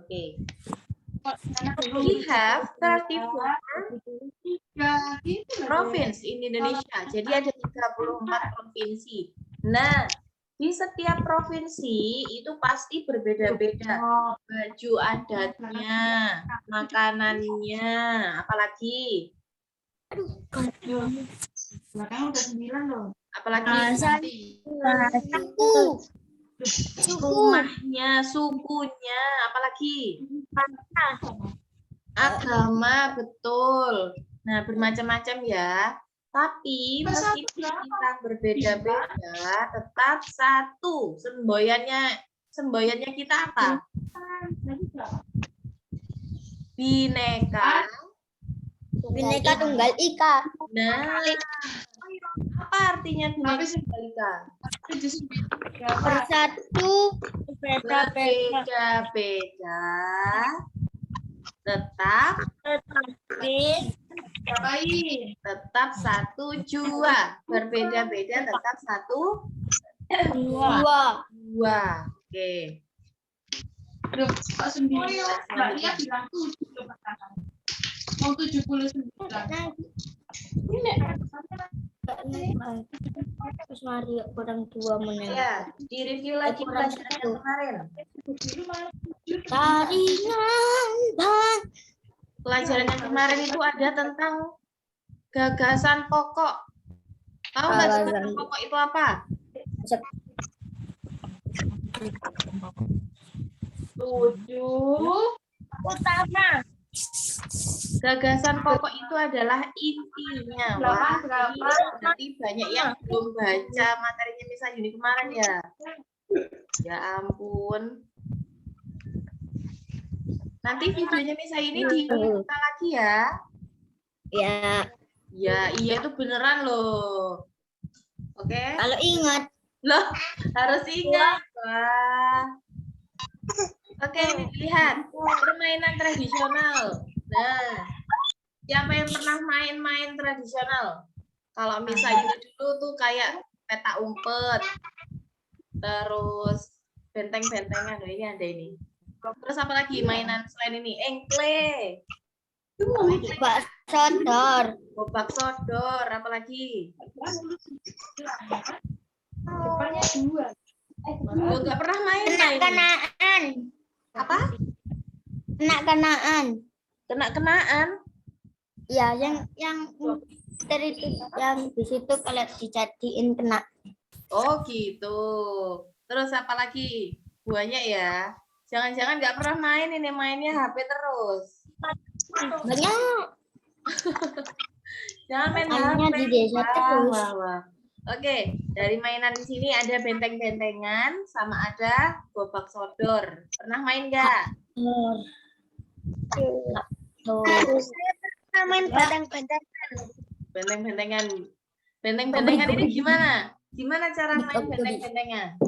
Okay. We have 34 province in Indonesia. Jadi ada 34 provinsi. Nah, di setiap provinsi itu pasti berbeda-beda. Baju adatnya, makanannya, apalagi? Apalagi? Rumahnya, sukunya, apalagi? Agama, betul. Nah, bermacam-macam ya. Tapi meskipun kita berbeda-beda, tetap satu. Semboyannya kita apa? Bineka. Bineka Tunggal Ika. Nah, apa artinya Bineka Tunggal Ika? Bersatu, Berbeda-beda, tetap satu jua. Berbeda-beda tetap satu dua. Oke. Mau 79. Terus Mario kurang 2 menit. Ya, direview lagi pelajaran yang kemarin. Taringan. Pelajaran yang kemarin itu ada tentang gagasan pokok. Tahu nggak gagasan pokok itu apa? Utama. Gagasan pokok itu adalah intinya. Wah, ini berarti banyak yang belum baca materinya Miss Yuni kemarin ya. Ya ampun. Nanti videonya Miss Yuni dibuka lagi ya. Ya. Ya, iya itu beneran loh. Oke. Kalau ingat. Loh, harus ingat. Wah. Oke, lihat permainan tradisional. Nah, siapa yang pernah main-main tradisional? Kalau misalnya dulu tuh kayak peta umpet, terus benteng-bentengan. Ini ada ini. Terus apa lagi mainan selain ini? Engkle. Bak sodor. Gobak sodor. Apa lagi? Depannya 2. Lo nggak pernah main? Kenak-kenaan. Apa? Kenak-kenaan. Kena-kenaan? Ya, yang dari itu yang di situ kalau dijadiin kena. Oh gitu. Terus apa lagi? Banyak ya. Jangan-jangan nggak pernah main ini, mainnya HP terus. Banyak. Jangan main Mainnya HP. di desa terus. Wah. Oke, dari mainan di sini ada benteng-bentengan sama ada gobak sodor. Pernah main nggak? Saya main benteng-bentengan. Benteng-bentengan. Benteng-bentengan ini gimana? Gimana cara main benteng-bentengan?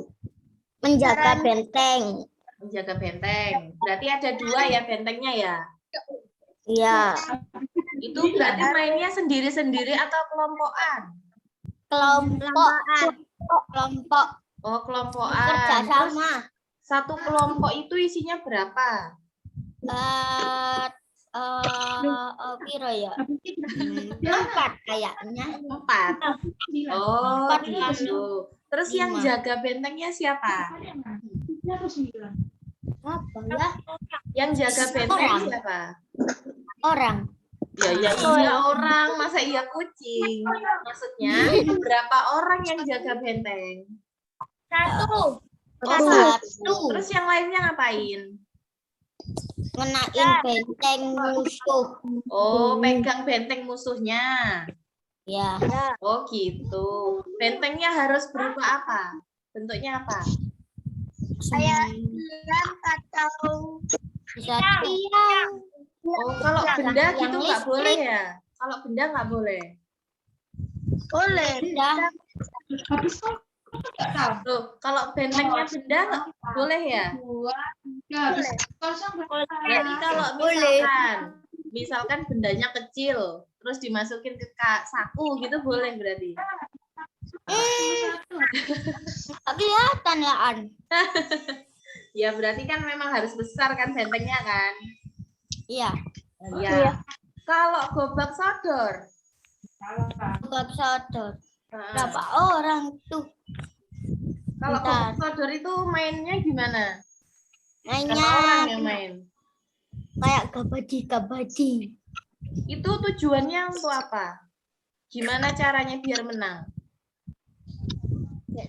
Menjaga benteng. Menjaga benteng. Berarti ada 2 ya bentengnya ya? Iya. Itu berarti mainnya sendiri-sendiri atau kelompokan? Kelompok. Oh, kelompokan. Kerja Terus sama. satu kelompok itu isinya berapa? Piro ya? 4 kayaknya. 4. Oh, 4 gitu. Terus yang 5. jaga bentengnya siapa? Apa ya? Yang jaga benteng Orang. siapa? Orang. Ya, iya orang, masa iya kucing? Maksudnya berapa orang yang jaga benteng? 1. Oh, 1. Terus yang lainnya ngapain? Ngenain benteng musuh. Oh, pegang benteng musuhnya. Ya. Oh, gitu. Bentengnya harus berupa apa? Bentuknya apa? Saya atau bisa tiang. Oh, kalau benda gitu Yang nggak listrik. boleh ya? Kalau benda nggak boleh. Boleh. Loh, kalau bentengnya benda nggak boleh ya? 2, 3. Berarti kalau misalkan bendanya kecil, terus dimasukin ke saku gitu boleh berarti. Kelihatan ya An. Ya berarti kan memang harus besar kan bentengnya kan? Iya. Iya. Kalau gobak sodor? Gobak sodor. Nah, Berapa orang tuh? kalau Bentar. gobak sodor itu mainnya gimana? Berapa Mainnya orang yang main? kayak kabadi. Itu tujuannya untuk apa? Gimana caranya biar menang?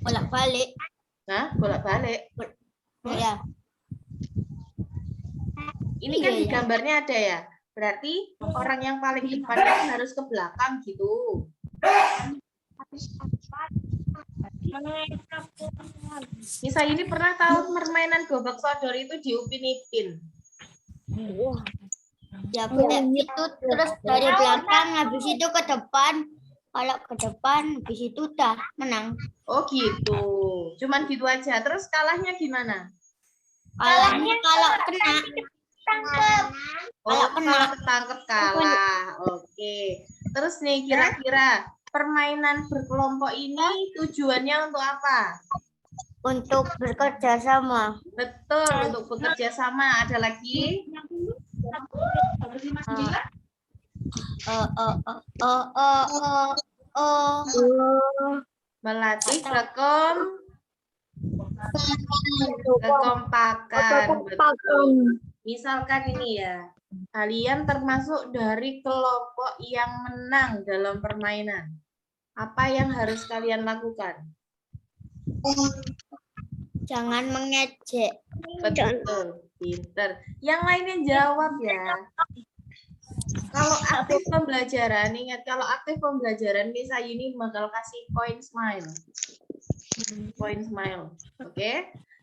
Bolak-balik. Nah, bolak-balik. Ya. Ini kan Iya, di ya. gambarnya ada ya. Berarti orang yang paling depan kan harus ke belakang gitu. Nisa ini pernah tahu permainan gobak sodor itu di Upin Ipin. Ya, kayak itu terus dari belakang habis itu ke depan. Kalau ke depan habis itu udah menang. Oh gitu. Cuman gitu aja. Terus kalahnya gimana? Kalahnya kalau kena. Oh, Kalau kena. kalau ketangkep kalah. Oke. Terus nih kira-kira permainan berkelompok ini tujuannya untuk apa? Untuk bekerja sama. Betul, untuk bekerja sama. Ada lagi? Melatih kekompakan. Betul. Misalkan ini ya, kalian termasuk dari kelompok yang menang dalam permainan. Apa yang harus kalian lakukan? Jangan mengejek. Betul, pinter. Yang lainnya jawab ya. Kalau aktif pembelajaran, ingat kalau aktif pembelajaran, Miss Ayu ini bakal kasih poin smile. Poin smile, oke?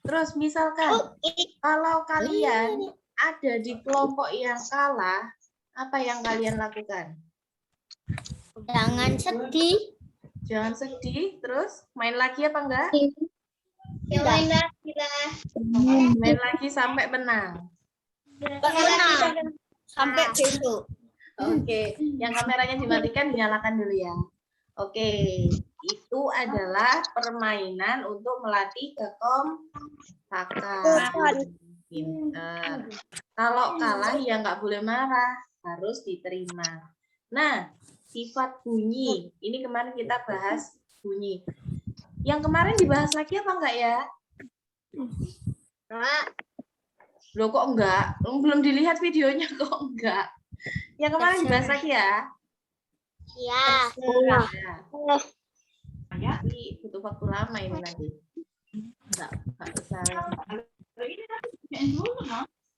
Terus misalkan, kalau kalian ada di kelompok yang kalah, apa yang kalian lakukan? Jangan sedih. Jangan sedih, terus main lagi apa enggak? Main lagi sampai menang. Menang. Sampai besok. Oke, yang kameranya dimatikan dinyalakan dulu ya. Oke, itu adalah permainan untuk melatih kekompakan. Pinter. Kalau kalah ya nggak boleh marah, harus diterima. Nah, sifat bunyi. Ini kemarin kita bahas bunyi. Yang kemarin dibahas lagi apa enggak ya? Loh kok enggak? Belum dilihat videonya kok enggak? Yang kemarin dibahas lagi ya? Iya. Tapi butuh waktu lama ini nanti. Enggak usah.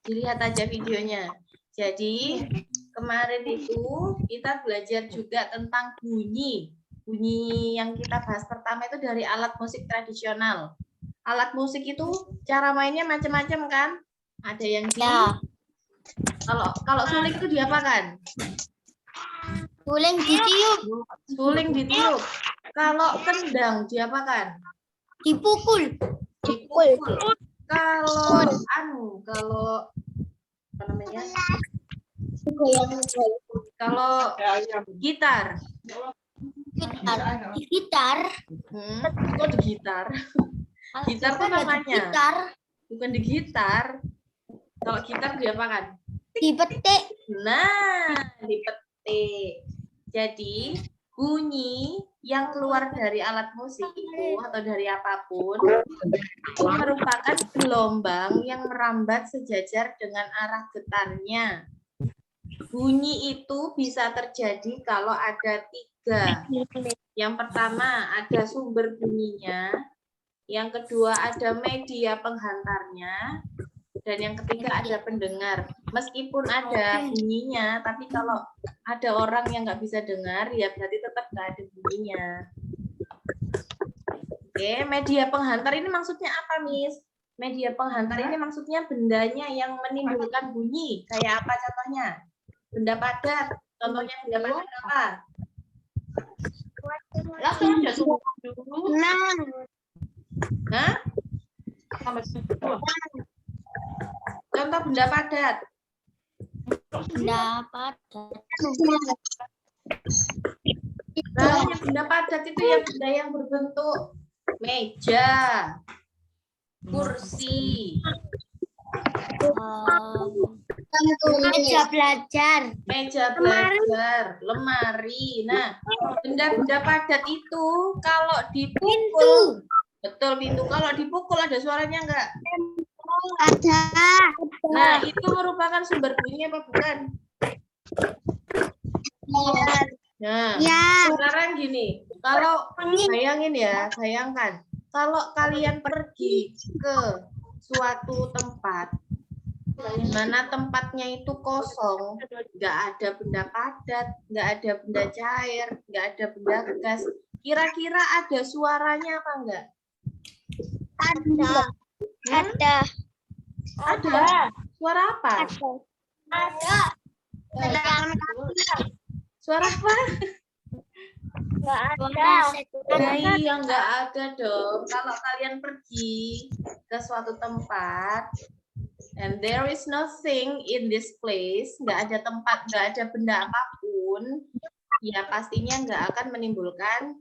Dilihat aja videonya. Jadi kemarin itu kita belajar juga tentang bunyi. Bunyi yang kita bahas pertama itu dari alat musik tradisional. Alat musik itu cara mainnya macam-macam kan? Ada yang di kalau suling itu diapakan? Suling ditiup. Suling ditiup. Kalau kendang diapakan? Dipukul. Dipukul. Kalau apa namanya? Kalau gitar. Gitar. Kok di gitar? Gitar tuh namanya. Gitar. Bukan di gitar. Kalau gitar diapakan? Dipetik. Nah, dipetik. Jadi, bunyi yang keluar dari alat musik itu atau dari apapun itu merupakan gelombang yang merambat sejajar dengan arah getarnya. Bunyi itu bisa terjadi kalau ada 3. Yang pertama ada sumber bunyinya, yang kedua ada media penghantarnya, dan yang ketiga ada pendengar. Meskipun ada bunyinya, tapi kalau ada orang yang nggak bisa dengar, ya berarti tetap nggak ada bunyinya. Oke, media penghantar ini maksudnya apa, Miss? Media penghantar ini maksudnya bendanya yang menimbulkan bunyi. Kayak apa contohnya? Benda padat. Contohnya benda padat apa? Langsung udah dulu. Hah? Contoh benda padat. Benda padat. Nah, benda padat itu yang benda yang berbentuk meja, kursi, Meja belajar. meja belajar, lemari. Nah, benda-benda padat itu kalau dipukul, betul pintu. Kalau dipukul ada suaranya enggak? Ada. Nah, itu merupakan sumber bunyi apa bukan? Nah, Ya. sekarang gini, kalau bayangin ya, bayangkan, kalau kalian pergi ke suatu tempat, di mana tempatnya itu kosong, nggak ada benda padat, nggak ada benda cair, nggak ada benda gas, kira-kira ada suaranya apa enggak? Ada. Ada. Ada. Suara apa? Ada. Suara apa? Enggak ada. Nah, iya nggak ada dong. Kalau kalian pergi ke suatu tempat and there is nothing in this place, nggak ada tempat, nggak ada benda apapun, ya pastinya nggak akan menimbulkan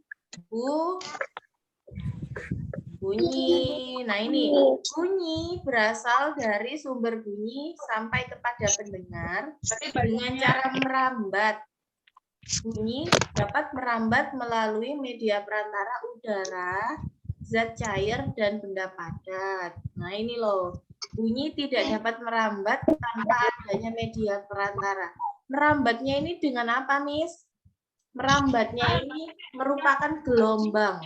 bunyi. Nah ini bunyi berasal dari sumber bunyi sampai kepada pendengar dengan cara merambat. Bunyi dapat merambat melalui media perantara udara, zat cair, dan benda padat. Nah ini loh, bunyi tidak dapat merambat tanpa adanya media perantara. Merambatnya ini dengan apa, Miss? Merambatnya ini merupakan gelombang.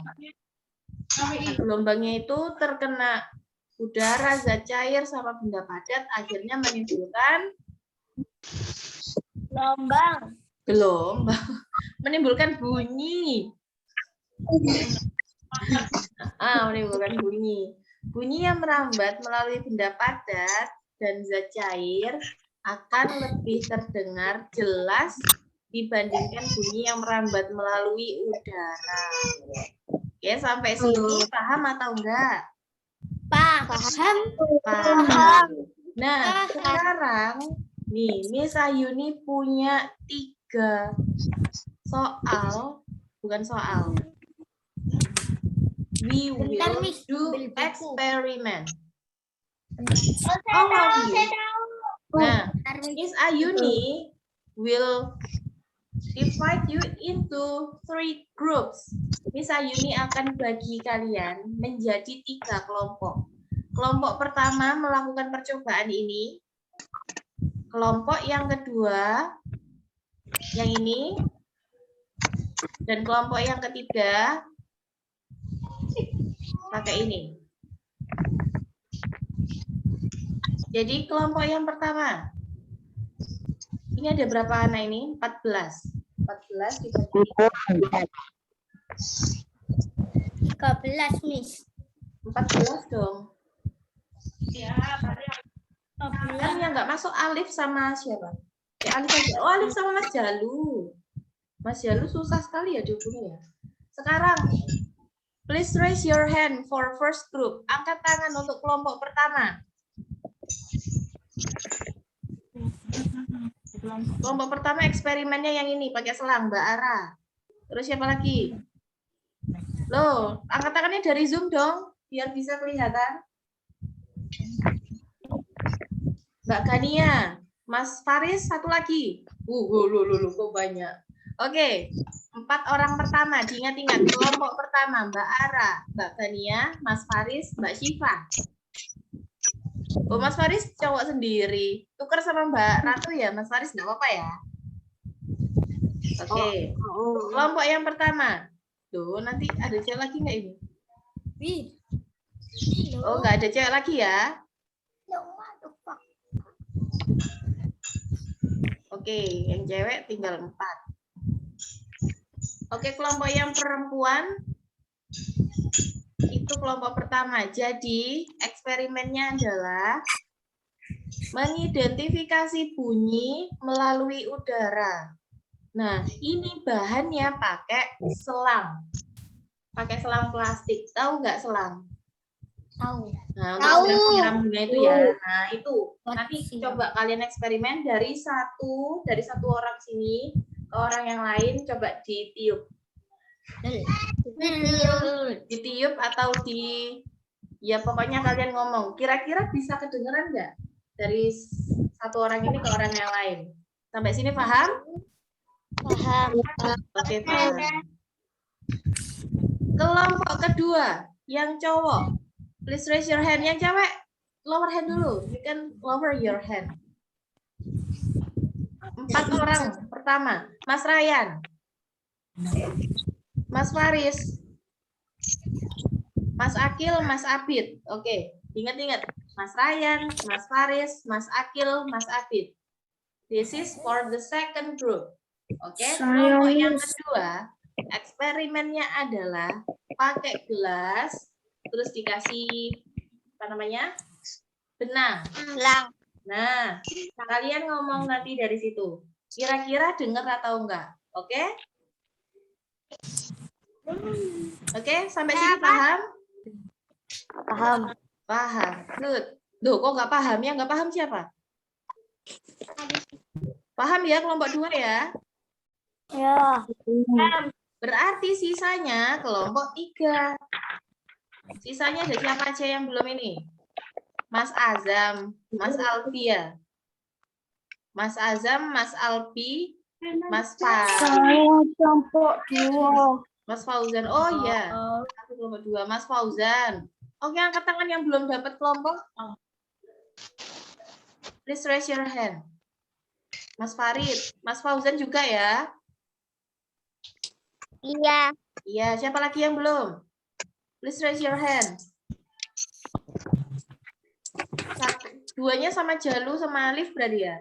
Nah, gelombangnya itu terkena udara, zat cair, sama benda padat, akhirnya menimbulkan gelombang, menimbulkan bunyi. Menimbulkan bunyi. Bunyi yang merambat melalui benda padat dan zat cair akan lebih terdengar jelas dibandingkan bunyi yang merambat melalui udara. Oke, sampai sini paham atau enggak? Paham. Paham. Nah, sekarang nih, Miss Ayuni punya 3 soal, bukan soal. We will Bentar, Miss. do Ambil buku. experiment. Saya tahu. Nah, Miss Ayuni will divide you into 3 groups. Miss Ayuni akan bagi kalian menjadi 3 kelompok. Kelompok pertama melakukan percobaan ini. Kelompok yang kedua, yang ini. Dan kelompok yang ketiga, pakai ini. Jadi kelompok yang pertama. Ini ada berapa anak ini? 14. 14 dibagi 13, Miss. 14 dong. Ya, Kan yang nggak masuk Alif sama siapa? Alif aja. Oh, Alif sama Mas Jalu. Mas Jalu susah sekali ya dihubungnya. Sekarang, please raise your hand for first group. Angkat tangan untuk kelompok pertama. Kelompok pertama eksperimennya yang ini, pakai selang, Mbak Ara. Terus siapa lagi? Loh, angkat tangannya dari Zoom dong, biar bisa kelihatan. Mbak Gania, Mas Faris, satu lagi. Kok banyak. Oke, 4 orang pertama, diingat-ingat. Kelompok pertama, Mbak Ara, Mbak Gania, Mas Faris, Mbak Syifa. Oh, Mas Faris cowok sendiri. Tukar sama Mbak Ratu ya, Mas Faris nggak apa-apa ya. Oke, kelompok yang pertama. Tuh, nanti ada cewek lagi nggak ini? Oh, nggak ada cewek lagi ya. Oke, yang cewek tinggal 4. Oke, kelompok yang perempuan itu kelompok pertama. Jadi, eksperimennya adalah mengidentifikasi bunyi melalui udara. Nah, ini bahannya pakai selang. Pakai selang plastik. Tahu nggak selang? Tahu. Nah, Tahu. untuk nyiram bunga itu ya. Nah, itu. Nanti Pasti. coba kalian eksperimen dari satu orang sini ke orang yang lain, coba ditiup. Ditiup atau Ya pokoknya kalian ngomong. Kira-kira bisa kedengeran nggak dari satu orang ini ke orang yang lain? Sampai sini paham? Paham. Oke, paham. Kelompok kedua, yang cowok. Please raise your hand. Yang cewek, lower hand dulu. You can lower your hand. 4 orang. Pertama, Mas Ryan. Mas Faris. Mas Akil, Mas Abid. Oke, ingat-ingat. Mas Ryan, Mas Faris, Mas Akil, Mas Abid. This is for the second group. Oke, kelompok yang kedua, eksperimennya adalah pakai gelas, terus dikasih apa namanya? Benang. Nah, kalian ngomong nanti dari situ. Kira-kira dengar atau enggak? Oke? Oke, sampai sini paham? Paham. Paham. Good. Duh, kok nggak paham ya? Nggak paham siapa? Paham ya kelompok 2 ya? Ya. Berarti sisanya kelompok 3. Sisanya ada siapa aja yang belum ini? Mas Azam, Mas Alfia. Mas Azam, Mas Alfi, Mas Kelompok 2. Mas Fauzan. Oh iya. Aku kelompok 2. Mas Fauzan. Oke, angkat tangan yang belum dapat kelompok. Please raise your hand. Mas Farid. Mas Fauzan juga ya? Iya. Iya, siapa lagi yang belum? Please raise your hand. Duanya sama Jalu sama Alif berarti ya?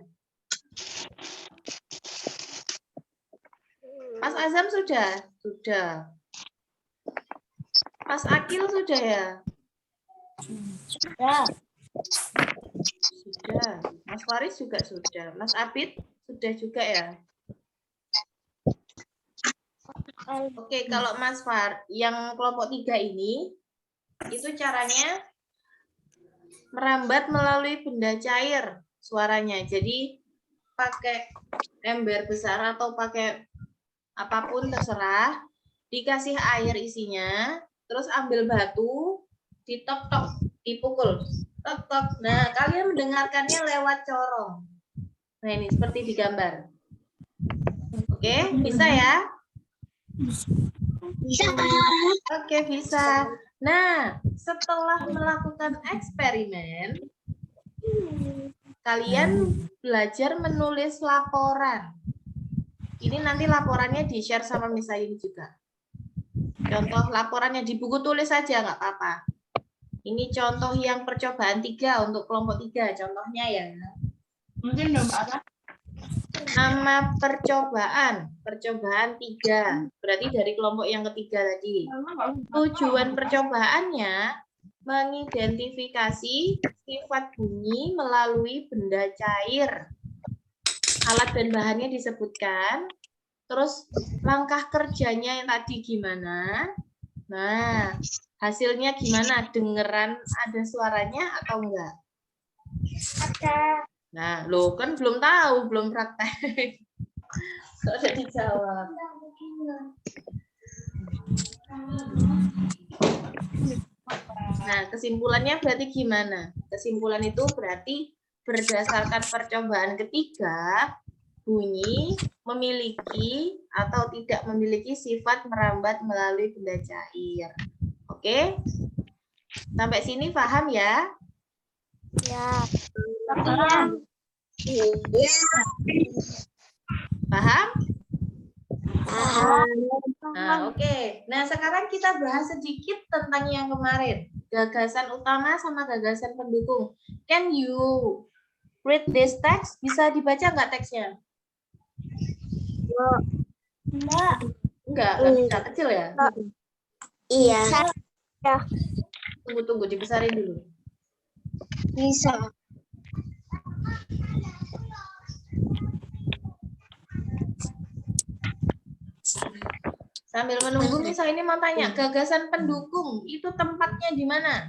Mas Azam sudah? Sudah. Mas Akil sudah ya? Ya. Sudah. Mas Faris juga sudah. Mas Abid sudah juga ya? Oke, kalau Mas Far yang kelompok 3 ini, itu caranya merambat melalui benda cair suaranya. Jadi pakai ember besar atau pakai apapun terserah, dikasih air isinya, terus ambil batu, ditok-tok, dipukul. Tok-tok. Nah, kalian mendengarkannya lewat corong. Nah, ini seperti di gambar. Oke, bisa ya? Bisa. Oke, bisa. Nah, setelah melakukan eksperimen, kalian belajar menulis laporan. Ini nanti laporannya di-share sama Miss Aini juga. Contoh laporannya di buku tulis saja, nggak apa-apa. Ini contoh yang percobaan 3 untuk kelompok 3, contohnya ya. Mungkin Mbak Ara. Nama percobaan 3. Berarti dari kelompok yang ketiga tadi. Tujuan percobaannya mengidentifikasi sifat bunyi melalui benda cair. Alat dan bahannya disebutkan. Terus langkah kerjanya yang tadi gimana? Nah, hasilnya gimana? Dengeran ada suaranya atau enggak? Ada. Nah, lo kan belum tahu, belum praktek. Kok udah dijawab? Nah, kesimpulannya berarti gimana? Kesimpulan itu berarti berdasarkan percobaan ketiga, bunyi memiliki atau tidak memiliki sifat merambat melalui benda cair. Oke? Sampai sini paham ya? Ya. Paham? Paham. Nah, oke. Nah, sekarang kita bahas sedikit tentang yang kemarin. Gagasan utama sama gagasan pendukung. Can you read this text? Bisa dibaca nggak teksnya? Enggak bisa. Kecil ya? Iya. Tunggu, dibesarin dulu. Bisa. Sambil menunggu, misal ini mau tanya, gagasan pendukung itu tempatnya di mana?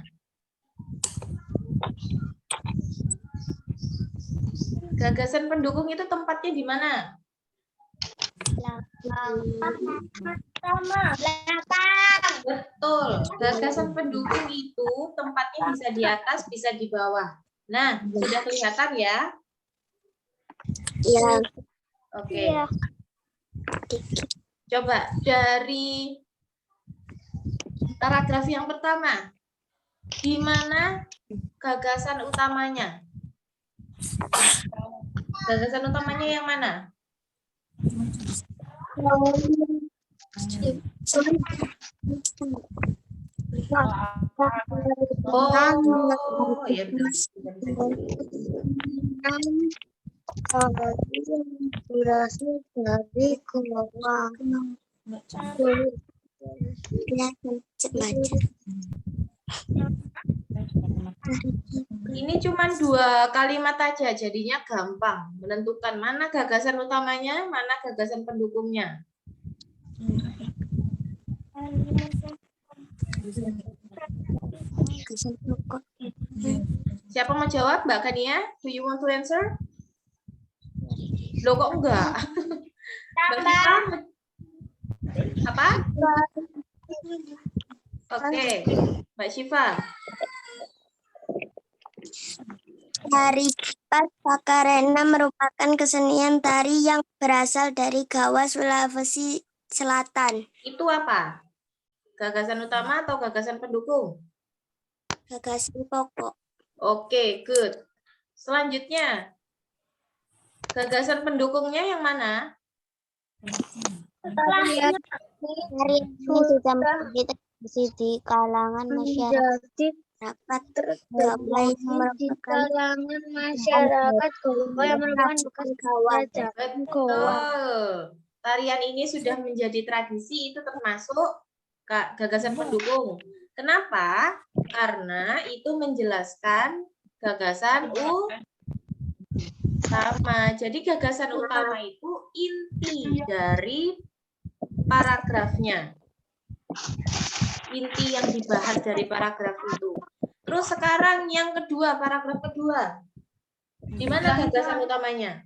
Gagasan pendukung itu tempatnya di mana? Belakang. Betul. Gagasan pendukung itu tempatnya bisa di atas, bisa di bawah. Nah, sudah kelihatan ya? Iya. Oke. Coba dari paragraf yang pertama. Di mana gagasan utamanya? Gagasan utamanya yang mana? Oh, ya benar. Durasi dari keuangan. Ini cuma 2 kalimat aja, jadinya gampang menentukan mana gagasan utamanya, mana gagasan pendukungnya. Siapa mau jawab, Mbak Kania? Do you want to answer? Loh kok enggak? Mbak Syifa? Apa? Oke, Mbak Syifa. Tari Pakarena merupakan kesenian tari yang berasal dari Jawa, Sulawesi Selatan. Itu apa? Gagasan utama atau gagasan pendukung? Gagasan pokok. Oke, good. Selanjutnya, gagasan pendukungnya yang mana? Tari ini sudah menjadi tradisi di kalangan masyarakat. Gapai di kalangan masyarakat yang merupakan bekas Jawa. Betul. Tarian ini sudah menjadi tradisi, itu termasuk gagasan pendukung. Kenapa? Karena itu menjelaskan gagasan utama. Jadi gagasan utama itu inti dari paragrafnya. Inti yang dibahas dari paragraf itu. Terus sekarang yang kedua, paragraf kedua. Di mana gagasan utamanya?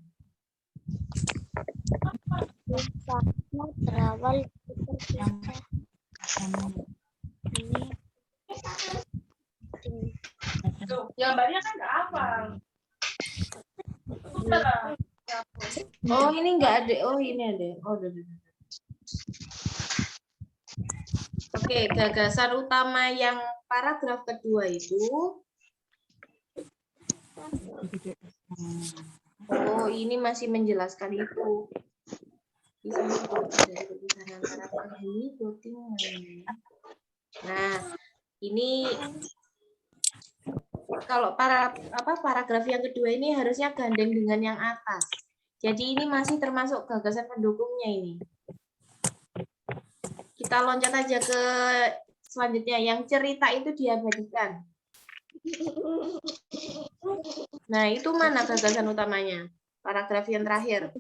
Berawal Gambarnya kan nggak hafal. Oh, ini enggak ada. Oh, ini ada. Oh, udah. Oke, gagasan utama yang paragraf kedua itu. Oh, ini masih menjelaskan itu. Di sini dari perpisahan antara penghuni voting. Nah, ini kalau paragraf yang kedua ini harusnya gandeng dengan yang atas. Jadi ini masih termasuk gagasan pendukungnya ini. Kita loncat aja ke selanjutnya, yang cerita itu diabadikan. Nah, itu mana gagasan utamanya? Paragraf yang terakhir.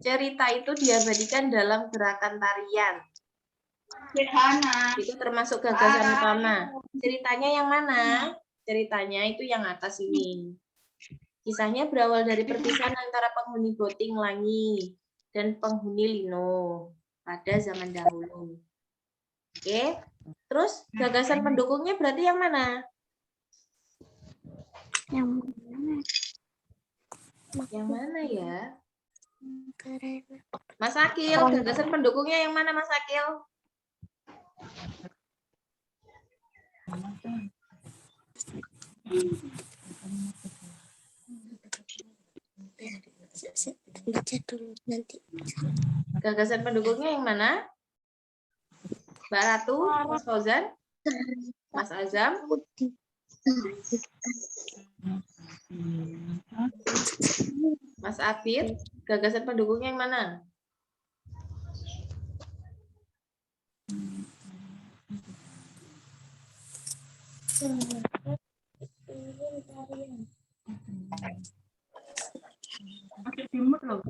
Cerita itu diabadikan dalam gerakan tarian. Itu termasuk gagasan utama. Ceritanya yang mana? Ceritanya itu yang atas ini. Kisahnya berawal dari perpisahan antara penghuni Boting Langi dan penghuni Lino pada zaman dahulu. Oke. Terus gagasan pendukungnya berarti yang mana? Yang mana ya? Mas Akil, gagasan pendukungnya yang mana Mas Akil? Baca dulu nanti. Gagasan pendukungnya yang mana? Mbak Ratu, Mas Fauzan, Mas Azam. Mas Afid, gagasan pendukungnya yang mana? Masih dimut loh.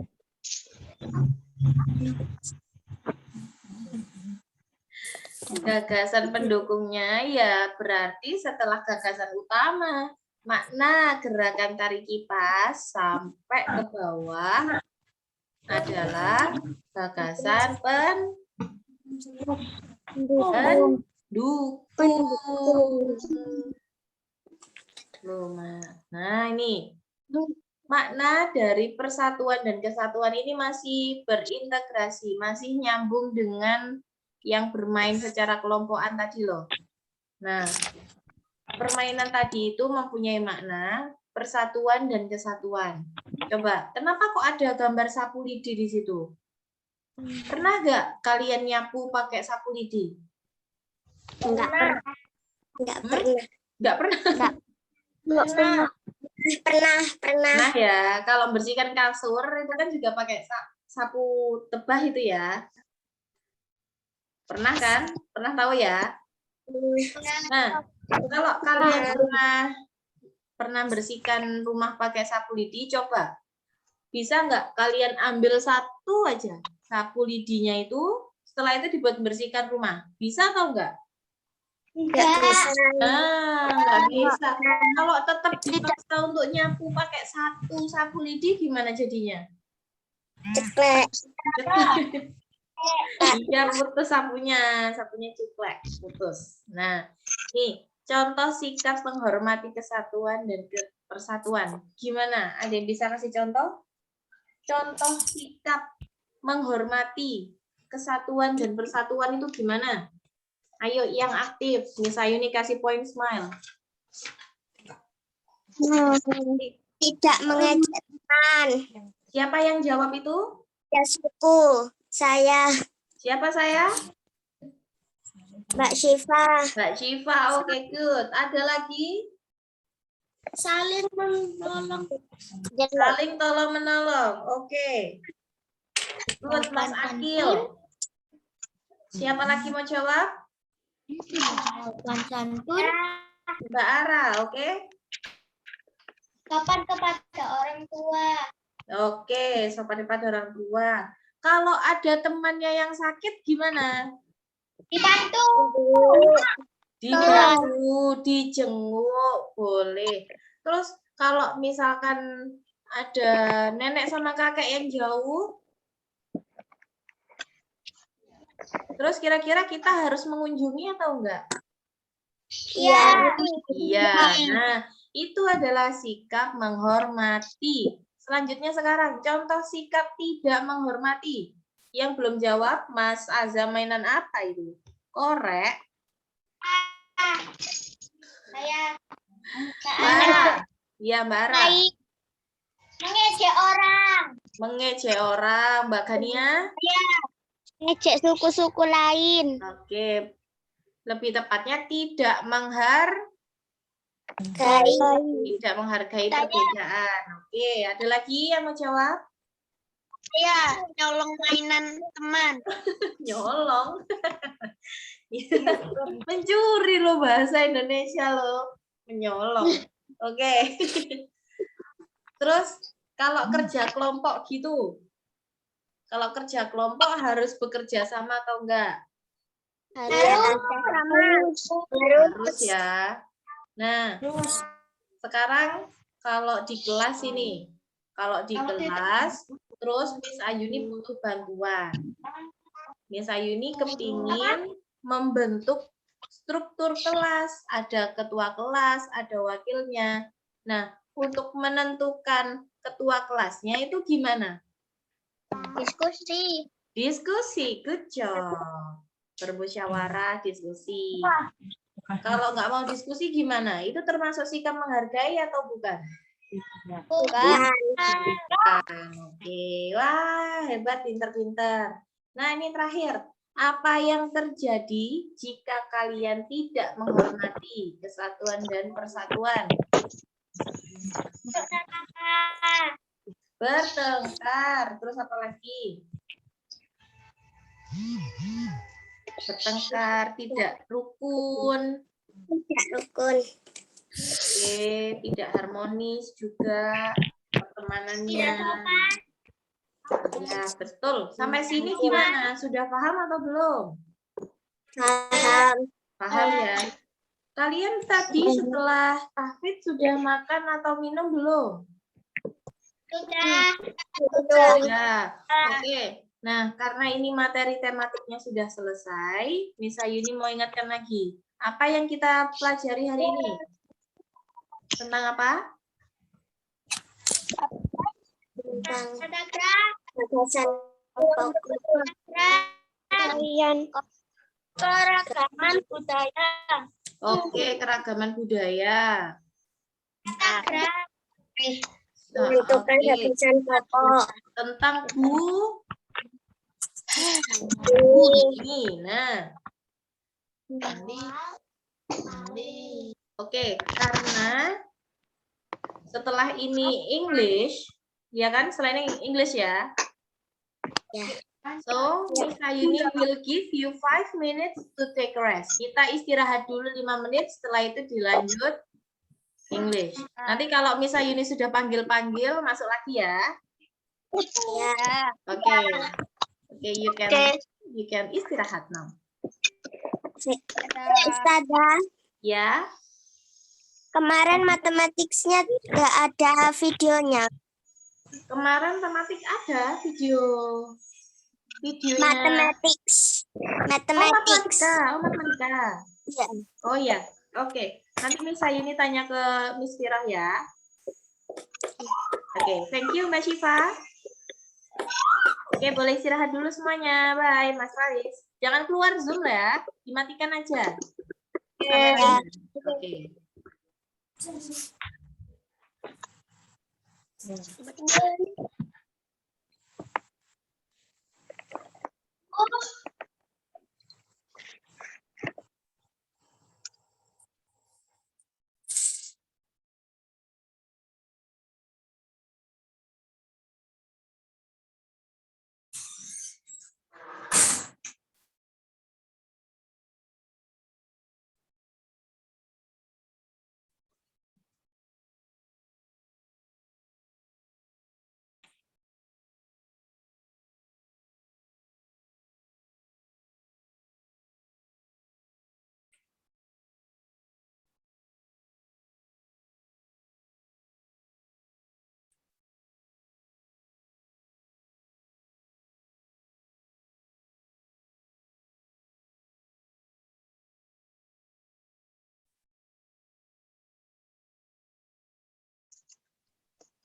Gagasan pendukungnya ya berarti setelah gagasan utama. Makna gerakan tarik kipas sampai ke bawah adalah gagasan pendukung. Nah, ini makna dari persatuan dan kesatuan ini masih berintegrasi, masih nyambung dengan yang bermain secara kelompokan tadi loh. Nah, permainan tadi itu mempunyai makna persatuan dan kesatuan. Coba, kenapa kok ada gambar sapu lidi di situ? Pernah nggak kalian nyapu pakai sapu lidi? Enggak pernah. Enggak pernah. Nggak pernah? Enggak pernah. Pernah. Nah ya, kalau bersihkan kasur itu kan juga pakai sapu tebah itu ya. Pernah kan? Pernah tahu ya? Nah, kalau kalian pernah bersihkan rumah pakai sapu lidi, coba. Bisa nggak kalian ambil satu aja sapu lidinya itu, setelah itu dibuat bersihkan rumah? Bisa atau enggak? Enggak bisa. Nggak bisa. Kalau tetap dipaksa untuk nyapu pakai satu sapu lidi, gimana jadinya? Ceklek. Iya, putus sapunya cuplek, putus. Nah, nih contoh sikap menghormati kesatuan dan persatuan. Gimana? Ada yang bisa kasih contoh? Contoh sikap menghormati kesatuan dan persatuan itu gimana? Ayo yang aktif, Miss Ayuni kasih point smile. Tidak mengejek teman. Siapa yang jawab itu? Ya suku. Saya. Siapa saya? Mbak Syifa. Mbak Syifa, oke good. Ada lagi? Saling menolong. Saling tolong menolong, oke. Good, Mas Akil. Siapa lagi mau jawab? Santun. Mbak Ara, oke. Kapan kepada orang tua? Oke, sopan pada orang tua. Kalau ada temannya yang sakit gimana? Dibantu. Dibantu, dijenguk, boleh. Terus kalau misalkan ada nenek sama kakek yang jauh, terus kira-kira kita harus mengunjungi atau enggak? Iya. Iya, nah itu adalah sikap menghormati. Selanjutnya sekarang, contoh sikap tidak menghormati. Yang belum jawab, Mas Azam mainan apa itu? Korek. Saya. Bara. Iya, Bara. Mengejek orang. Mengejek orang, Mbak Gania. Ngejek suku-suku lain. Oke. Lebih tepatnya tidak tidak menghargai perbedaan. Oke, ada lagi yang mau jawab? Iya, nyolong mainan teman. Nyolong. Mencuri loh bahasa Indonesia loh. Menyolong. Oke. Terus kalau kerja kelompok gitu. Kalau kerja kelompok harus bekerja sama atau enggak? Harus ya. Nah, sekarang kalau di kelas ini, terus Miss Ayuni butuh bantuan. Miss Ayuni kepingin membentuk struktur kelas, ada ketua kelas, ada wakilnya. Nah, untuk menentukan ketua kelasnya itu gimana? Diskusi, good job. Bermusyawarah, diskusi. Kalau nggak mau diskusi gimana? Itu termasuk sikap menghargai atau bukan? Bukan. Oke, wah hebat, pinter-pinter. Nah ini terakhir, apa yang terjadi jika kalian tidak menghormati kesatuan dan persatuan? Bertengkar, terus apa lagi? Bertengkar, tidak rukun. Oke, tidak harmonis juga pertemanannya. Ya, betul. Sampai sini gimana? Sudah paham atau belum? Paham. Paham ya? Kalian tadi setelah tahfidz sudah makan atau minum belum? Sudah. Ya, oke. Nah, karena ini materi tematiknya sudah selesai, Miss Ayuni mau ingatkan lagi. Apa yang kita pelajari hari ini? Tentang apa? Tentang batasan kalian keragaman budaya. Oke, keragaman budaya. Nah, Menentukan oke. batasan pokok. Tentang ini. Nah, oke, karena setelah ini English, ya kan? Selain English ya. Ya. So, Miss Ayuni will give you 5 minutes to take rest. Kita istirahat dulu 5 menit, setelah itu dilanjut English. Nanti kalau Miss Ayuni sudah panggil-panggil, masuk lagi ya. Ya. Oke. Oke, you can istirahat now. Ustazah, Ya. kemarin matematiknya nggak ada videonya. Kemarin tematik ada videonya. Mathematics. Oh, matematika. Iya. Oh ya. Oke. Nanti Miss Ayuni tanya ke Miss Firah ya. Oke, thank you Mbak Syifa. Oke, boleh istirahat dulu semuanya. Bye, Mas Faris. Jangan keluar Zoom ya. Dimatikan aja. Kameranya. Oke.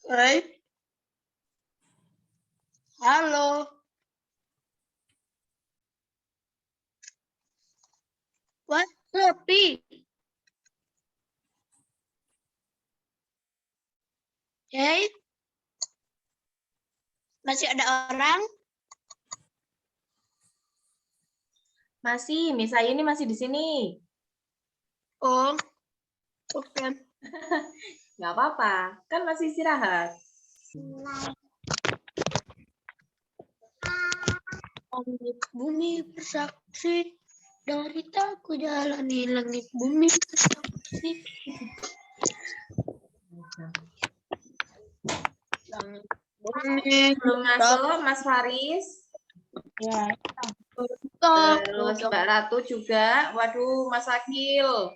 Hai. Halo. What? Sepi. Hey. Masih ada orang? Masih, Miss Ayuni masih di sini. Oh. Oke. Nggak apa-apa, kan masih istirahat. Langit bumi bersaksi, dari tak ku jalani langit bumi bersaksi. Langit bumi Belum masuk, Mas Faris. ya. Terus Mbak Ratu juga. Waduh, Mas Akil.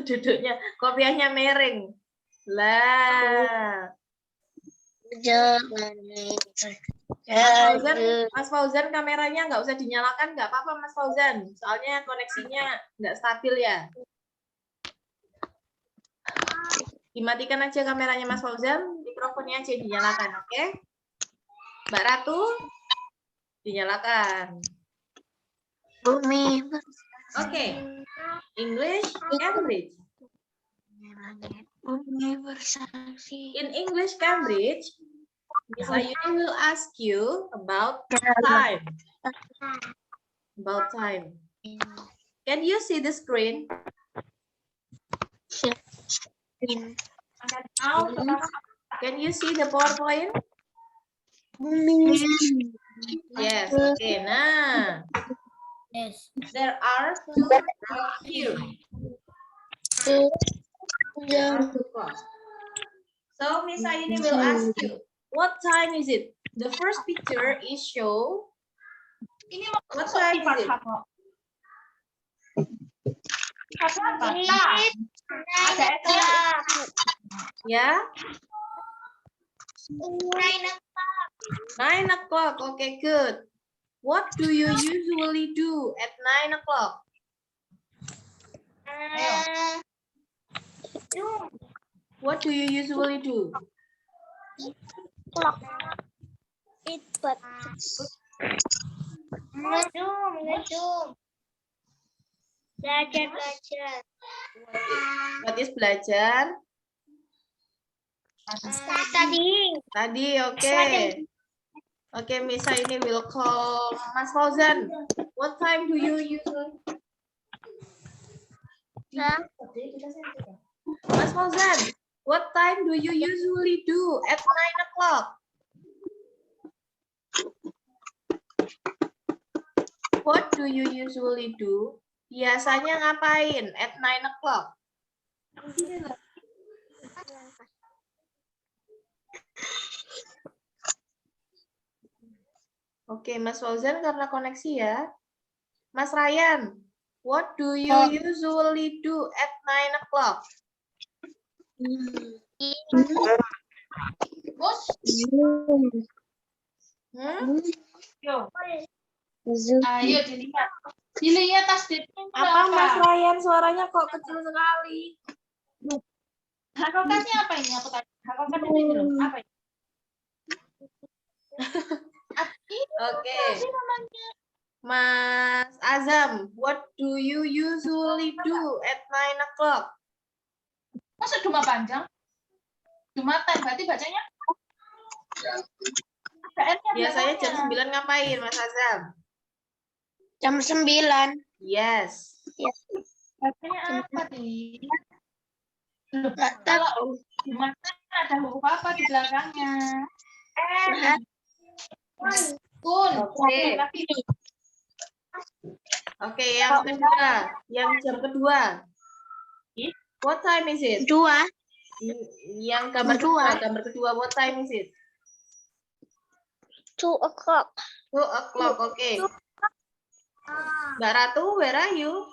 Duduknya, kopiahnya miring. Lah. Jangan. Mas Fauzan kameranya nggak usah dinyalakan, nggak apa-apa Mas Fauzan. Soalnya koneksinya nggak stabil ya. Dimatikan aja kameranya Mas Fauzan, mikrofonnya aja dinyalakan, oke? Mbak Ratu, dinyalakan. Bumi Oke. English, Cambridge. bumi bersaksi. In English, Cambridge, Miss Ayuni will ask you about time. About time. Can you see the screen? Can you see the PowerPoint? Bumi. Yes. Okay. Nah, Yes. there are two views. So Miss Ayuni will ask you, what time is it? The first picture is show Ini mau What masuk time sifat is it? apa? Sifat apa? Ada S-nya. Ya, 9 9 o'clock. Okay, good. What do you usually do at 9 o'clock? What do you usually do? Belajar. What is belajar? Tadi, oke. Oke, Misa ini will call Mas Fauzan. What time do you usually? Mas Fauzan, what time do you usually do at 9 o'clock? What do you usually do? Biasanya ngapain at 9 o'clock? Oke, Mas Fauzan karena koneksi ya. Mas Ryan, what do you usually do at 9 o'clock? Bos, Hmm? yo. Ayo dilihat. Dilihat tasbihnya Apa Mas berapa? Ryan suaranya kok kecil sekali? Hakokatnya apa ini? Aku tanya. Hakokat ini loh. Apa ini? Oke. Apa sih namanya? Mas Azam, what do you usually do at 9 o'clock? Masa Duma panjang? Jumatan, berarti bacanya? Ada N-nya Biasanya jam belakangnya. 9 ngapain, Mas Azam? Jam 9. Yes. Bacanya apa nih? Nggak Kalau tahu. Jumatan ada huruf apa di belakangnya? Kun. Oke. Lagi nih. Oke, yang kedua. Yang jam kedua. What time is it? 2. Yang gambar Kedua. kedua. Gambar kedua, what time is it? 2 o'clock. 2 o'clock, oke. Mbak Ratu, where are you?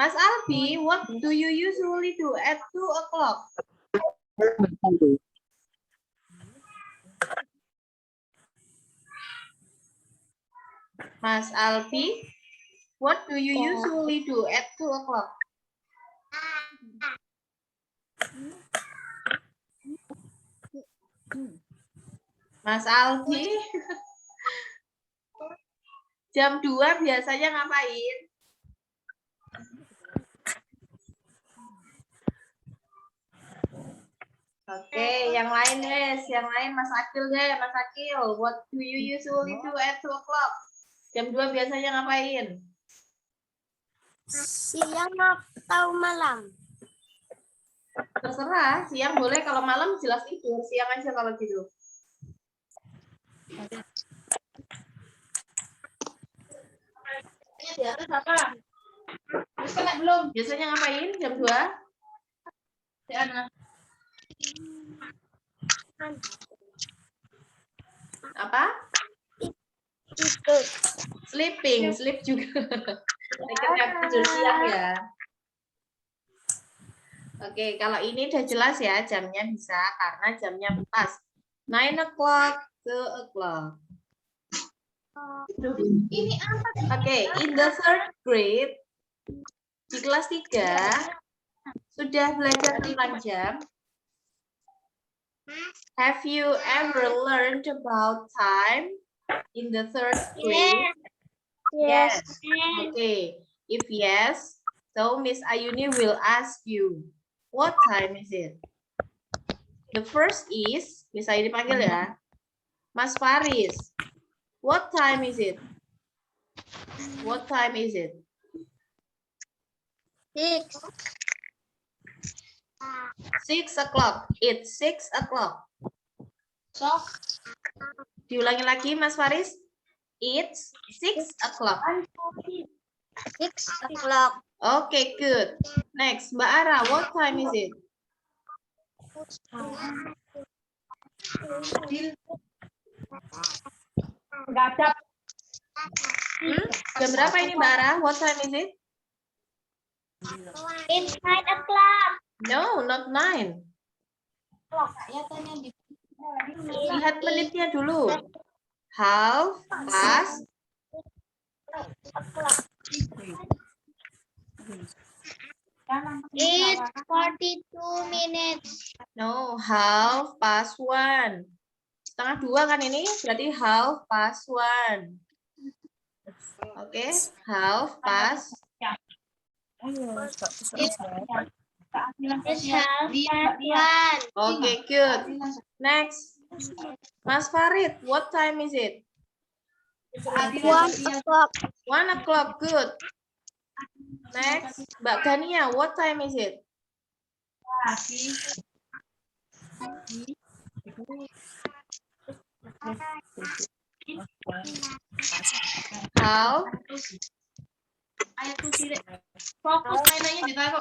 Mas Albi, what do you usually do at 2 o'clock? Mas Albi, what do you usually do at 2 o'clock? Mas Albi, jam 2 biasanya ngapain? Oke, yang lain guys, yang lain Mas Akil deh, Mas Akil, what do you usually do at 2 o'clock? Jam 2 biasanya ngapain? Siang atau malam? Terserah, siang boleh, kalau malam jelas tidur, siang aja kalau tidur. Di atas apa? Terus kena belum? Biasanya ngapain jam 2? Di atas. Apa? Tidur. Sleeping, sleep juga. Akhirnya tidur siang ya. Oke, kalau ini udah jelas ya jamnya bisa karena jamnya pas. 9 o'clock, 2 o'clock. Ini apa? Oke, in the third grade, di kelas 3, sudah belajar tentang jam. Have you ever learned about time in the third grade? Yes. Okay. If yes, so Miss Ayuni will ask you, what time is it? The first is, Miss Ayuni panggil ya, Mas Faris. What time is it? What time is it? 6. 6 o'clock. It's 6 o'clock. Sok. Diulangi lagi, Mas Faris. It's 6 o'clock. 6 o'clock. Okay, good. Next, Mbak Ara, what time is it? Enggak ada. Jam berapa ini, Mbak Ara? What time is it? It's 9 o'clock. No, not 9. Lihat menitnya dulu. Half past. It's 42 minutes. No, half past 1. Setengah 2 kan ini? Berarti half past 1. Oke, half past. It's half past 1. Oke, good. Next. Mas Farid, what time is it? 1 o'clock. 1 o'clock, good. Next, Mbak Gania, what time is it? How? Fokus mainannya ditaruh.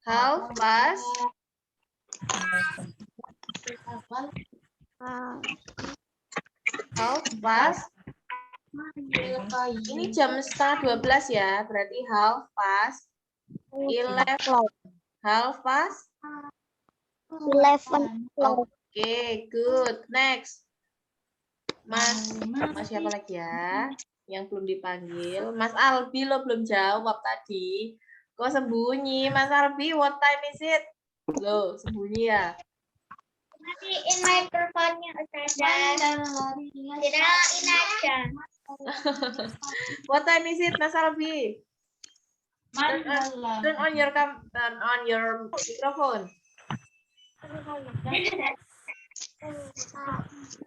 How fast? How fast? Ini jam setengah 12 ya, berarti half past 11. Half past? 11. Oke, good. Next. Mas siapa lagi ya? Yang belum dipanggil. Mas Albi lo belum jawab tadi. Kok sembunyi? Mas Albi, what time is it? Lo sembunyi ya? Matiin microphone-nya, Ustazah. Kirain aja. What time is it, Mas Albi? Turn on your microphone.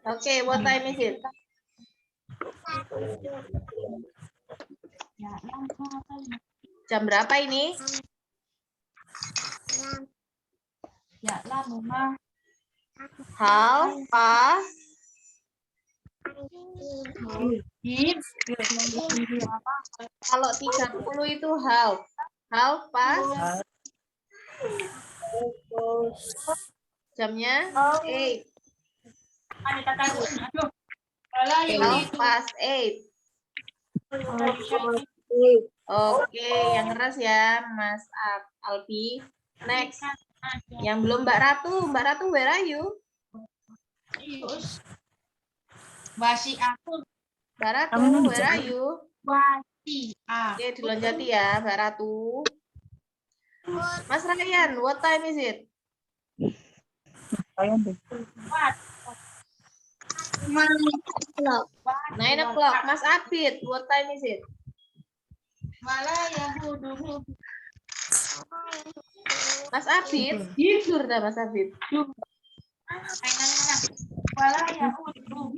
Okay, what time is it? Jam berapa ini? Half past. Kalau 30 itu half. Half past. Jamnya 8. Half past 8. Oke, yang keras ya, Mas Albi. Next. Yang belum Mbak Ratu. Mbak Ratu, where are you? Basi aku. Mbak Ratu, where are you? Basi. Oke, dilonjati ya, Mbak Ratu. Mas Ryan, what time is it? 9 o'clock. Mas Abid, what time is it? Malah ya dulu. Mas Abid, tidur dah Mas Abid. Malah ya dulu.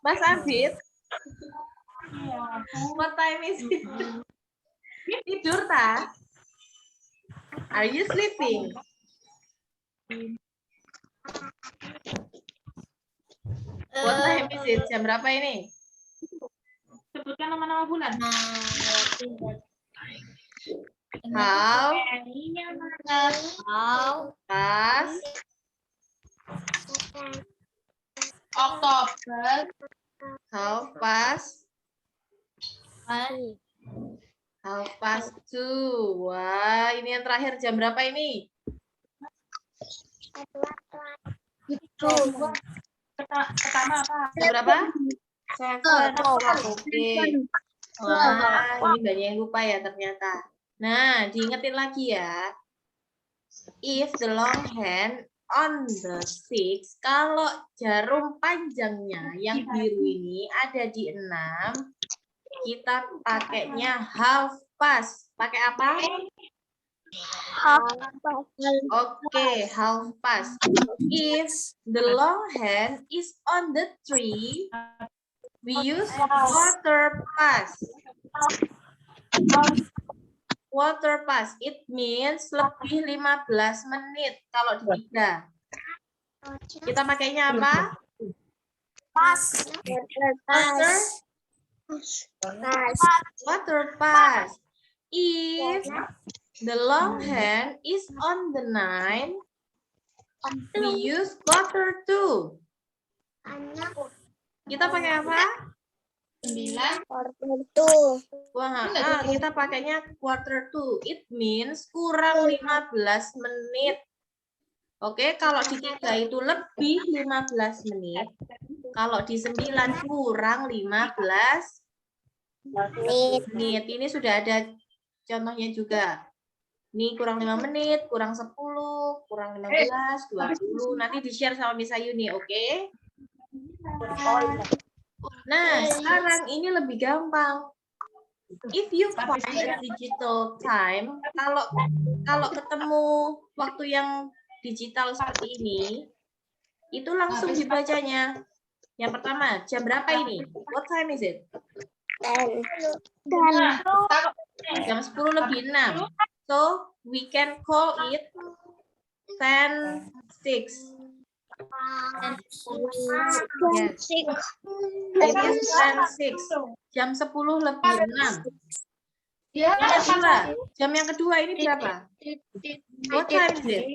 Mas Abid, what time is it? Tidur tak? Are you sleeping? What time is it? Jam berapa ini? Sebutkan nama-nama bulan. How past Oktober. how past 2. Wah, ini yang terakhir jam berapa ini? Pertama apa? Jam berapa? 7. Oke. Wah, ini banyak yang lupa ya ternyata. Nah, diingetin lagi ya. If the long hand on the 6, kalau jarum panjangnya yang biru ini ada di 6, kita pakainya half past. Pakai apa? Oke, half past. If the long hand is on the 3, we use quarter past. Quarter past, it means lebih 15 menit kalau di 3. Kita pakainya apa? Quarter past. If the long hand is on the 9, we use quarter to. Kita pakai apa? 9. Wah, kita pakainya quarter to. It means kurang 15 menit. Oke, kalau di 3 itu lebih 15 menit. Kalau di 9 kurang 15 menit. Ini sudah ada contohnya juga. Ini kurang 5 menit, kurang 10, kurang 15, 20. Nanti di-share sama Miss Ayuni, oke? Nah, sekarang ini lebih gampang. If you find a digital time, kalau ketemu waktu yang digital seperti ini, itu langsung dibacanya. Yang pertama, jam berapa ini? What time is it? Jam 10 lebih 6. So, we can call it 10:06. Yes. It is 10:06. Jam 10 lebih 6. Jam yang kedua ini berapa? What time is it?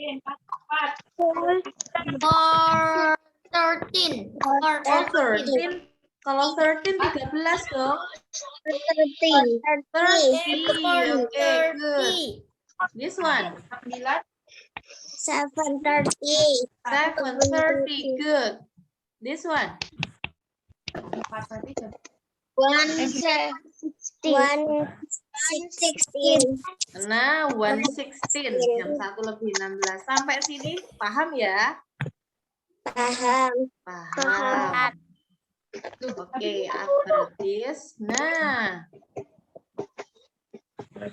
13. Oh, 13. Kalau 13, 13 dong. 30. Okay, good. This one. 7:30. 7:30. Good. This one. 1:16. Nah, 1:16. Jam 1 lebih 16. Sampai sini paham ya? Paham. Paham. Oke, after this. Nah,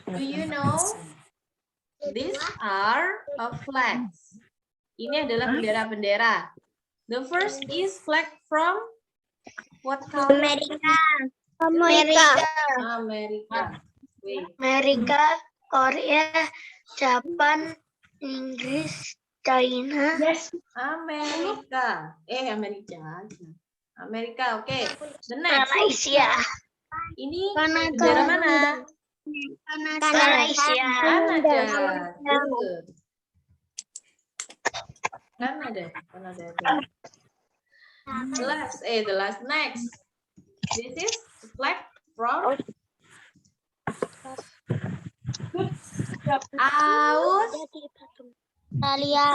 do you know? These are a flags. Ini adalah bendera-bendera. The first is flag from what country? Amerika. Amerika. Wait. Amerika, Korea, Jepang, Inggris, China. Amerika. Amerika, oke. The next. Malaysia. Ini bendera mana? Malaysia. Kanada. Good. Kanada. The last next. This is the flag from Australia.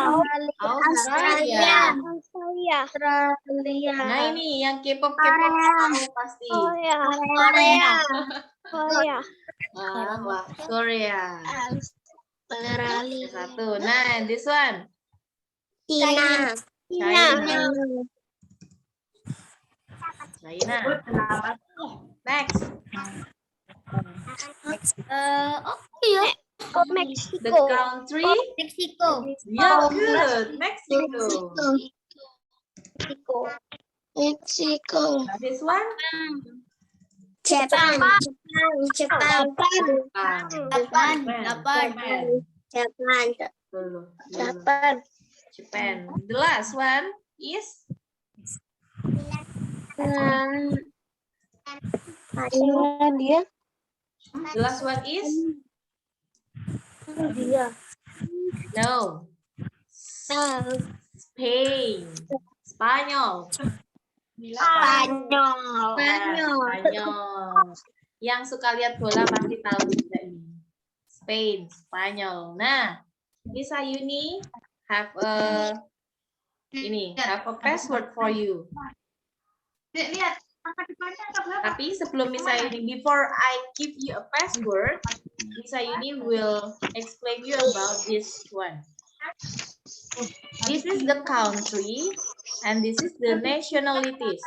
Nah, ini yang K-pop tahu pasti. Korea. Wah, Korea. Satu. Nah, this one. China. China. Next. The country. Meksiko. Yeah, good. Mexico. This one. Jepang. Japan. Japan. The last one is The last one is no. Spain. Spanyol. Spanyol. Yang suka lihat bola pasti tahu juga ini. Spain, Spanyol. Nah, Miss Ayuni have a password for you. Lihat, angka depannya angka berapa? Tapi sebelum Miss Ayuni, before I give you a password, Miss Ayuni will explain you about this one. This is the country and this is the nationalities.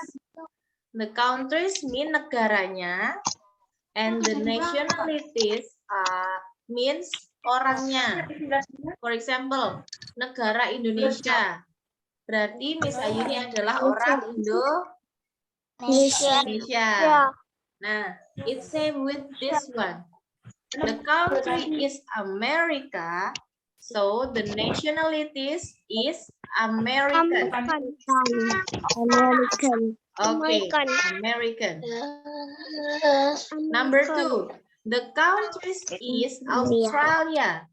The countries mean negaranya and the nationalities means orangnya. For example, negara Indonesia. Berarti Miss Ayuni adalah orang Indonesia. Nah, it's same with this one. The country is America. So the nationalities is American. Okay, American. Number 2, the country is Australia.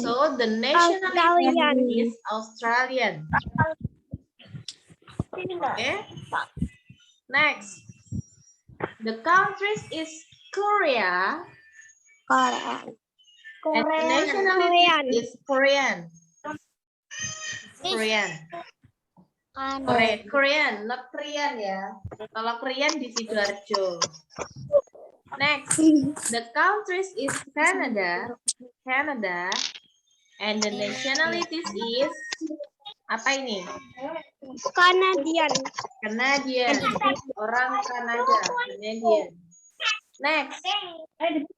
So the nationality is Australian. Okay. Next, the countries is Korea and the nationality is Korean. Korean. Korean, not Korean ya. Kalau Korean di Sidoarjo. Next, the countries is Canada, and the nationalities is apa ini? Canadian. Orang Kanada, Canadian. Next,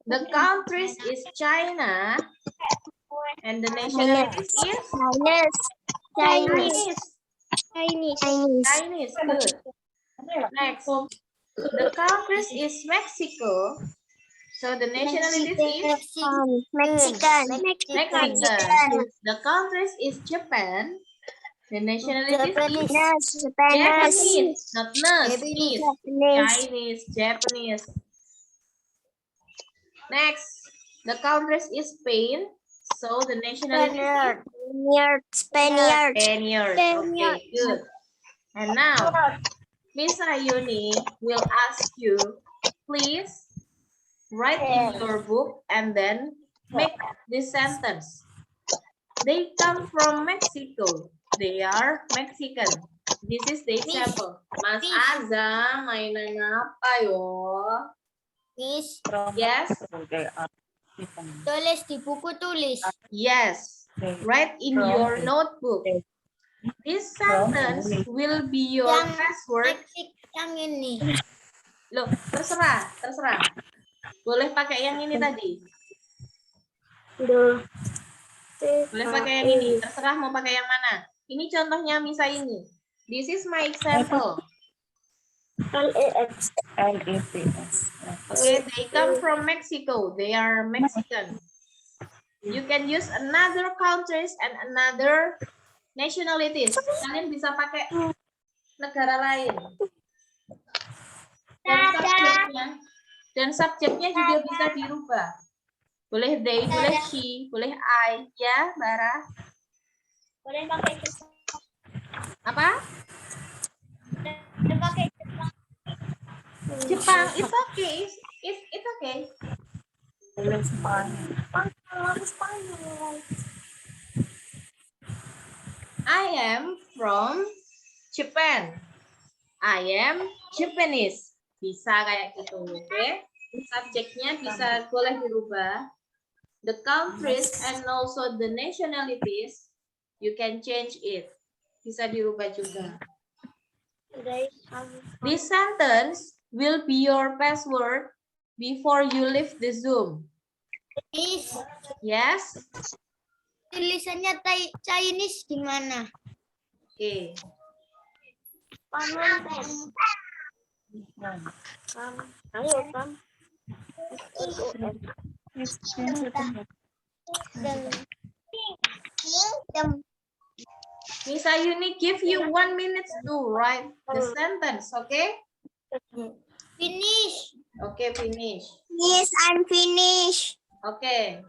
the countries is China, and the nationalities is Chinese. Good. Next, the countries is Mexico. So the nationalities is Mexican. The countries is Japan. The nationalities is Japanese. not Chinese, Japanese. Next, the countries is Spain. So the nationalities is Spaniard. Okay, good. And now, Miss Ayuni will ask you, please write in your book and then make this sentence. They come from Mexico. They are Mexican. This is the example. Mas Azam, mainan apa yo? Miss, Yes? tulis di buku tulis. Yes. Write in your notebook. This sentence will be your Yang password. Yang ini. Loh, terserah. Boleh pakai yang ini tadi. Boleh pakai yang ini. Terserah mau pakai yang mana. Ini contohnya Misa ini. This is my example. Okay, they come from Mexico. They are Mexican. You can use another countries and another nationalities. Kalian bisa pakai negara lain. Dan subjeknya juga bisa dirubah. Boleh they, boleh she, boleh I. Ya, Bara. Boleh pakai Apa? Jepang. It's okay. It's okay. I am from Japan. I am Japanese. Bisa kayak gitu, oke? Okay? Subjeknya bisa boleh dirubah. The countries and also the nationalities, you can change it. Bisa dirubah juga. This sentence will be your password before you leave the Zoom. Miss, Yes? tulisannya Chinese di mana? Oke. Miss Ayuni give you 1 minute to write the sentence, okay? Finish. Okay, finish. Yes, I'm finished. Okay.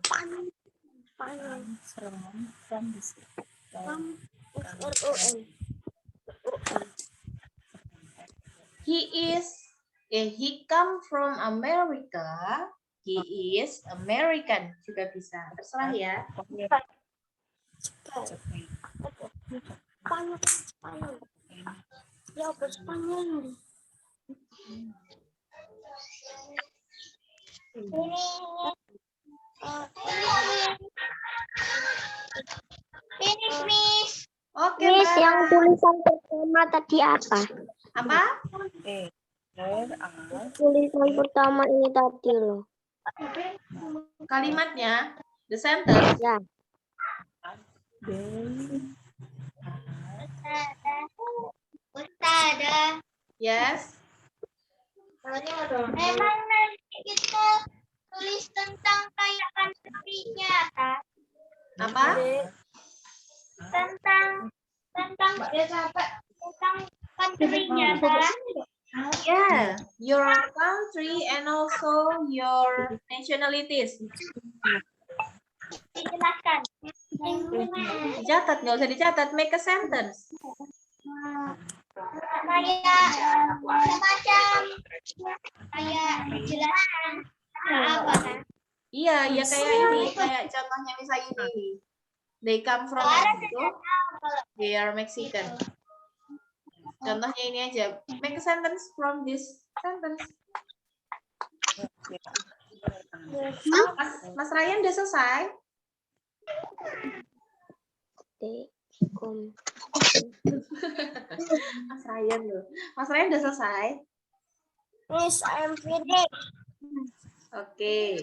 He come from America. He is American juga bisa. Terserah ya. Finish, Miss. Oke, Miss, Mbak. yang tulisan pertama tadi apa? Apa? Tulisan pertama ini tadi loh. Kalimatnya, the sentence. Ya. Ustada. Yes. Emang nanti kita tulis tentang kayak country-nya, kan? Apa? Tentang country-nya, kan? Yeah, your country and also your nationalities. Dijelaskan. Dicatat, nggak usah dicatat. Make a sentence. kayak penjelasan apa? Iya, ya kayak ini, kayak contohnya misalnya ini. They come from Mexico. They are Mexican. Contohnya ini aja. Make a sentence from this sentence. Mas Ryan udah selesai? Mas Ryan loh. Mas Ryan udah selesai? Miss, I'm finished. Oke.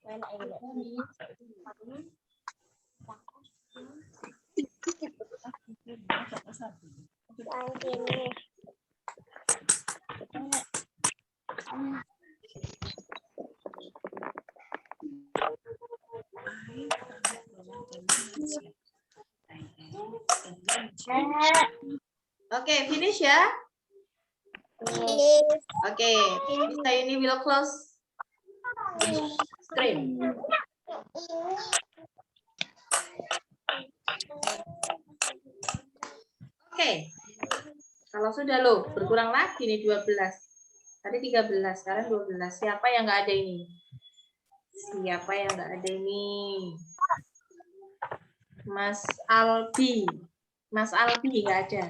I'm finished. Oke, finish ya? Oke, Mr. Yuni will close screen. Oke. Kalau sudah loh, berkurang lagi nih 12. Tadi 13, sekarang 12. Siapa yang nggak ada ini? Siapa yang nggak ada ini? Mas Albi. Mas Albi nggak ada.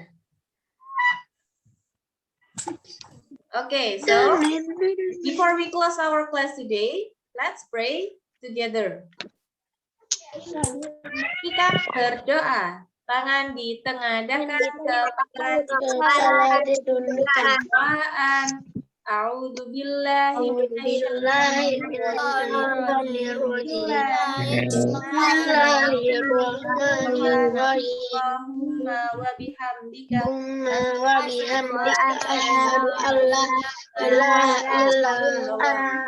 Okay, so before we close our class today, let's pray together. Kita berdoa. Tangan ditengadahkan kepada kepala ditundukkan. A'udzubillahi Allahumma wa bihamdika asyhadu an la ilaha illa anta.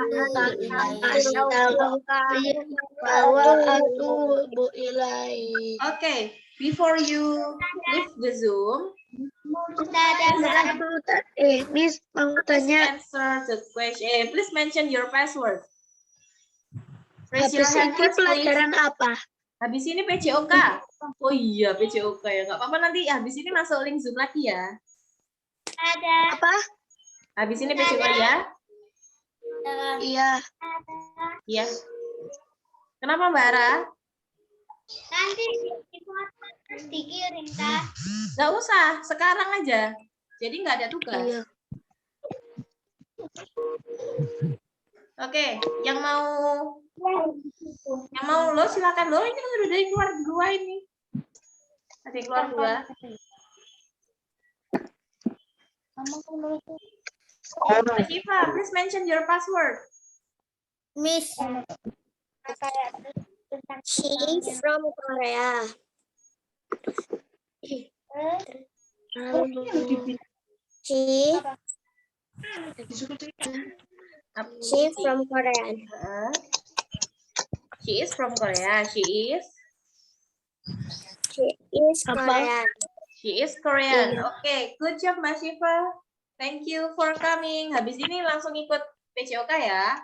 Okay, before you leave the Zoom, Miss, mau please tanya. answer the question. Please mention your password. Raise your Habis hand ini first, please. pelajaran apa? Habis ini PJOK. Oh iya, PJOK ya. Nggak apa-apa, nanti habis ini masuk link Zoom lagi ya. Ada. Apa? Habis ini PJOK ya. Iya. Iya. Kenapa Mbak Ara? Nanti dikirim, Kak. Nggak usah, sekarang aja. Jadi nggak ada tugas. Iya. Oke, yang mau lo silakan lo. Ini kan udah dari keluar dua ini. Ada yang keluar dua. Mbak Syifa, please mention your password. Miss. She from Korea. She from Korea. She is from Korea. She is Korean. She is Korean. Oke, good job Mbak Syifa. Thank you for coming. Habis ini langsung ikut PJOK ya.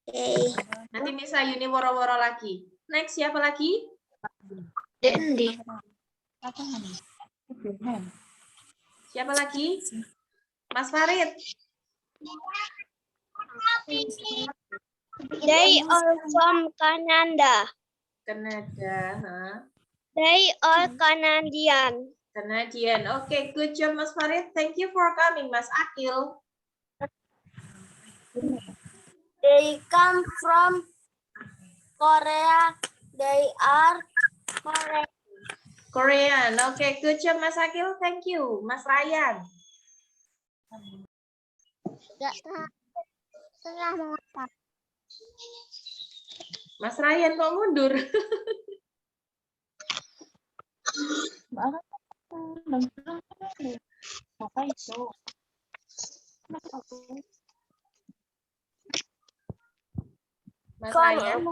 Okay. Nanti Miss Ayuni woro-woro lagi. Next siapa lagi? Dendi. Siapa lagi? Mas Farid. They are from Canada. Kanada, huh? They are Canadian. Canadian. Oke, good job Mas Farid. Thank you for coming, Mas Akil. They come from Korea. They are Korean. Oke, good job Mas Akil. Thank you, Mas Ryan. Mas Ryan kok mundur? Apa itu? Mas Ryan.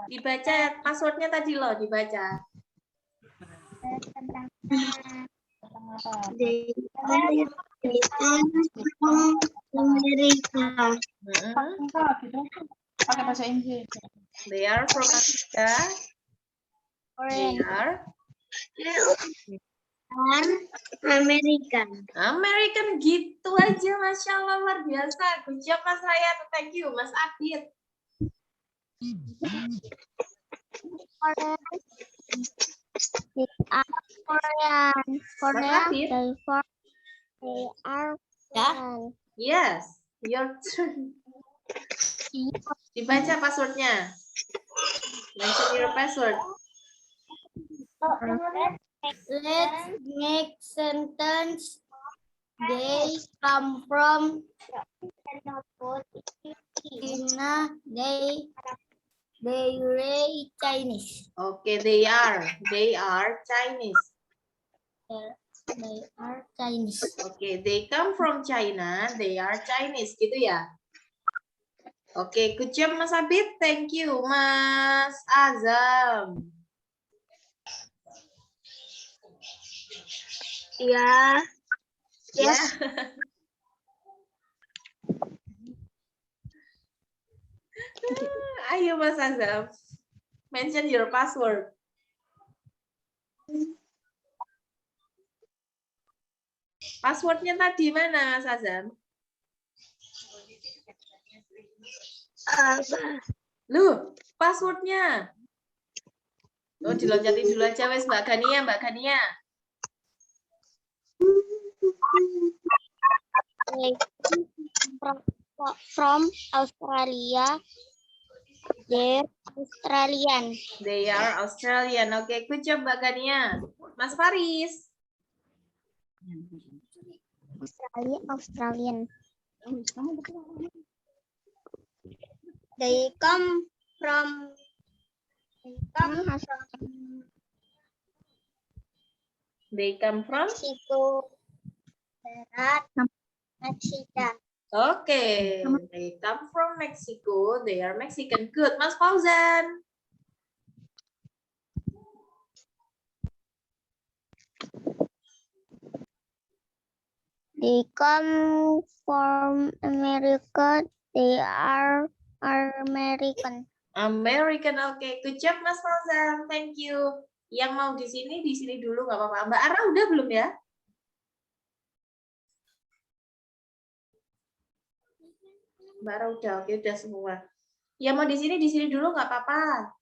Dibaca passwordnya tadi loh, dibaca. They are from America. Pakai bahasa Inggris. They are from America. They are American. American gitu aja, Masya Allah, luar biasa. Good job, Mas Ryan. Thank you, Mas Adit. Korean. Mas Adit. They are Ya. Korean. Yes, your turn. Dibaca passwordnya. Mention your password. Let's make sentence. They come from China. They Chinese. Oke, they are Chinese. They are Chinese. Oke, they come from China. They are Chinese, gitu ya. Oke, good job, Mas Abid. Thank you, Mas Azam. Ya. Ya. Ayo, Mas Azam. Mention your password. Passwordnya tadi mana, Mas Azam? Loh, passwordnya. Oh, diloncatin dulu aja, wes, Mbak Gania, Mbak Gania. From Australia. They're Australian. They are Australian. Oke, good job, Mbak Gania. Mas Faris. Australian. They come from They come from? Mexico, Barat, Mexican. Oke, they come from Mexico. They are Mexican. Good, Mas Fauzan. They come from America. They are American. American, oke. Good job, Mas Fauzan. Thank you. Yang mau di sini dulu, nggak apa-apa. Mbak Ara udah belum ya? Mbak Ara udah, oke, udah semua. Yang mau di sini dulu, nggak apa-apa.